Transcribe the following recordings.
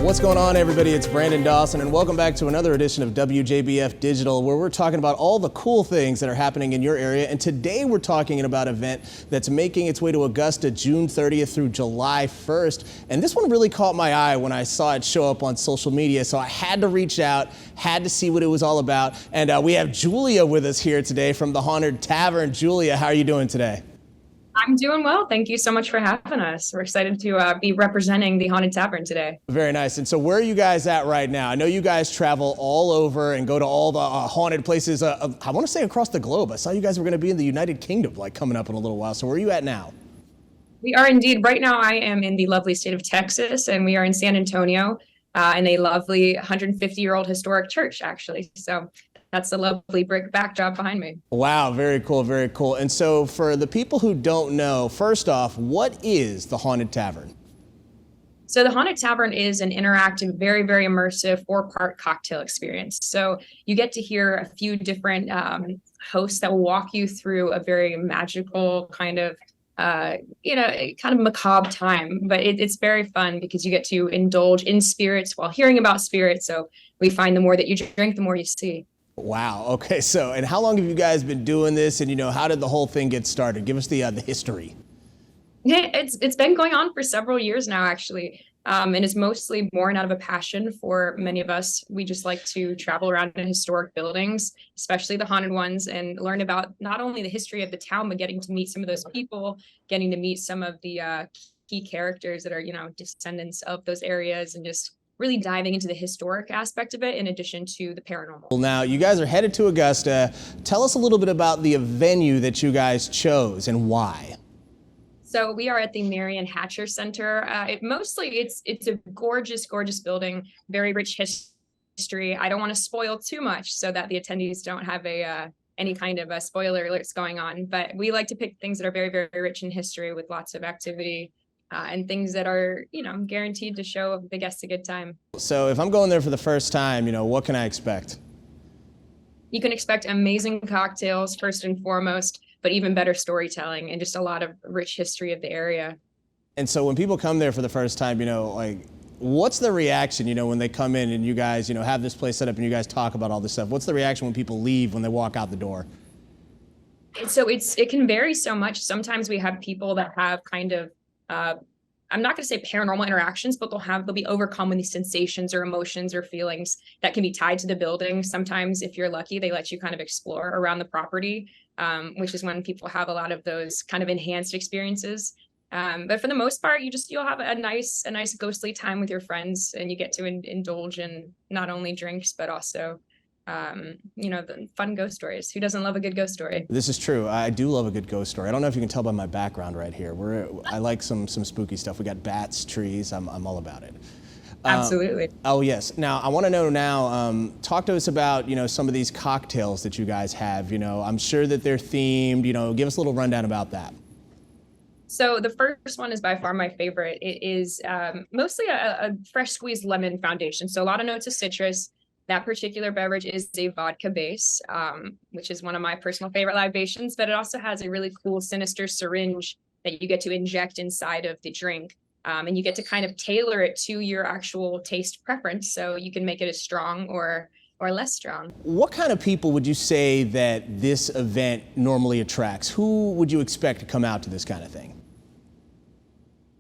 What's going on, everybody? It's Brandon Dawson, and welcome back to another edition of WJBF Digital, where we're talking about all the cool things that are happening in your area. And today we're talking about an event that's making its way to Augusta June 30th through July 1st. And this one really caught my eye when I saw it show up on social media, so I had to reach out, had to see what it was all about. And we have Julia with us here today from the Haunted Tavern. Julia, how are you doing today? I'm doing well. Thank you so much for having us. We're excited to be representing the Haunted Tavern today. Very nice. And so where are you guys at right now? I know you guys travel all over and go to all the haunted places, I want to say across the globe. I saw you guys were going to be in the United Kingdom coming up in a little while. So where are you at now? We are indeed. Right now, I am in the lovely state of Texas, and we are in San Antonio in a lovely 150-year-old historic church, actually. So that's a lovely brick backdrop behind me. Wow, very cool, very cool. And so for the people who don't know, first off, what is the Haunted Tavern? So the Haunted Tavern is an interactive, very, very immersive 4-part cocktail experience. So you get to hear a few different hosts that will walk you through a very magical kind of macabre time, but it's very fun because you get to indulge in spirits while hearing about spirits. So we find the more that you drink, the more you see. Wow. Okay. So, and how long have you guys been doing this? And, how did the whole thing get started? Give us the history. Yeah, it's been going on for several years now, actually. And it's mostly born out of a passion for many of us. We just like to travel around in historic buildings, especially the haunted ones, and learn about not only the history of the town, but getting to meet some of those people, getting to meet some of the key characters that are, descendants of those areas, and just really diving into the historic aspect of it in addition to the paranormal. Now, you guys are headed to Augusta. Tell us a little bit about the venue that you guys chose and why. So we are at the Marion Hatcher Center. It's a gorgeous, gorgeous building, very rich history. I don't want to spoil too much so that the attendees don't have any kind of a spoiler alerts going on, but we like to pick things that are very, very rich in history with lots of activity. And things that are, guaranteed to show the guests a good time. So if I'm going there for the first time, what can I expect? You can expect amazing cocktails, first and foremost, but even better storytelling and just a lot of rich history of the area. And so when people come there for the first time, what's the reaction, when they come in and you guys, have this place set up and you guys talk about all this stuff? What's the reaction when people leave, when they walk out the door? So it can vary so much. Sometimes we have people that have kind of I'm not going to say paranormal interactions, but they'll be overcome with these sensations or emotions or feelings that can be tied to the building. Sometimes, if you're lucky, they let you kind of explore around the property, which is when people have a lot of those kind of enhanced experiences. But for the most part, you'll have a nice ghostly time with your friends, and you get to indulge in not only drinks but also the fun ghost stories. Who doesn't love a good ghost story? This is true. I do love a good ghost story. I don't know if you can tell by my background right here. I like some spooky stuff. We got bats, trees. I'm all about it. Absolutely. Oh yes. Now I want to know now. Talk to us about some of these cocktails that you guys have. I'm sure that they're themed. Give us a little rundown about that. So the first one is by far my favorite. It is mostly a fresh squeezed lemon foundation. So a lot of notes of citrus. That particular beverage is a vodka base, which is one of my personal favorite libations, but it also has a really cool, sinister syringe that you get to inject inside of the drink. And you get to kind of tailor it to your actual taste preference. So you can make it as strong or less strong. What kind of people would you say that this event normally attracts? Who would you expect to come out to this kind of thing?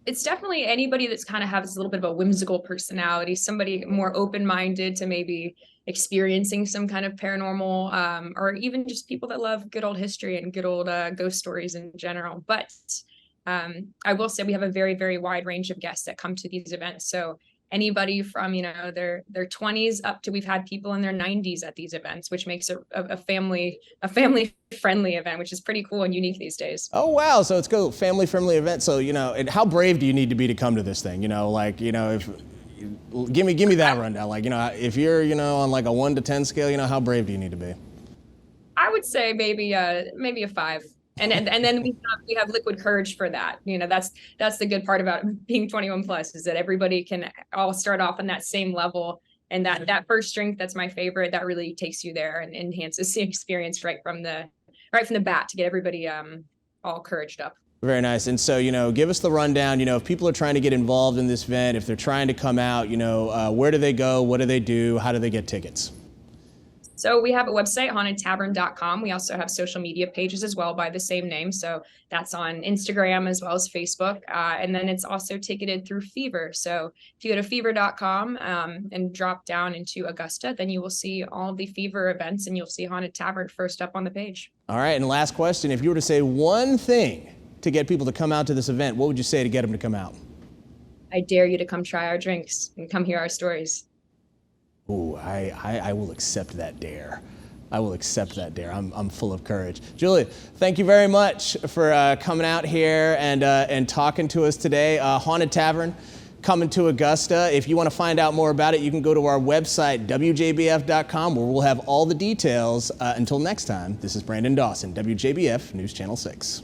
It's definitely anybody that's kind of has a little bit of a whimsical personality, somebody more open-minded to maybe experiencing some kind of paranormal, or even just people that love good old history and good old ghost stories in general. But I will say we have a very, very wide range of guests that come to these events. So anybody from, their 20s up to, we've had people in their 90s at these events, which makes it a family friendly event, which is pretty cool and unique these days. Oh, wow. So it's a family friendly event. So, and how brave do you need to be to come to this thing? If give me that rundown. If you're, on a 1 to 10 scale, how brave do you need to be? I would say maybe a 5. And then we have liquid courage for that. That's the good part about being 21 plus, is that everybody can all start off on that same level. And that first drink, that's my favorite, that really takes you there and enhances the experience right from the bat to get everybody all couraged up. Very nice. And so, give us the rundown, if people are trying to get involved in this event, if they're trying to come out, where do they go? What do they do? How do they get tickets? So we have a website, hauntedtavern.com. We also have social media pages as well by the same name. So that's on Instagram as well as Facebook. And then it's also ticketed through Fever. So if you go to fever.com and drop down into Augusta, then you will see all the Fever events and you'll see Haunted Tavern first up on the page. All right. And last question, if you were to say one thing to get people to come out to this event, what would you say to get them to come out? I dare you to come try our drinks and come hear our stories. Ooh, I will accept that dare. I will accept that dare. I'm full of courage. Julie, thank you very much for coming out here and talking to us today. Haunted Tavern coming to Augusta. If you want to find out more about it, you can go to our website, WJBF.com, where we'll have all the details. Until next time, this is Brandon Dawson, WJBF News Channel 6.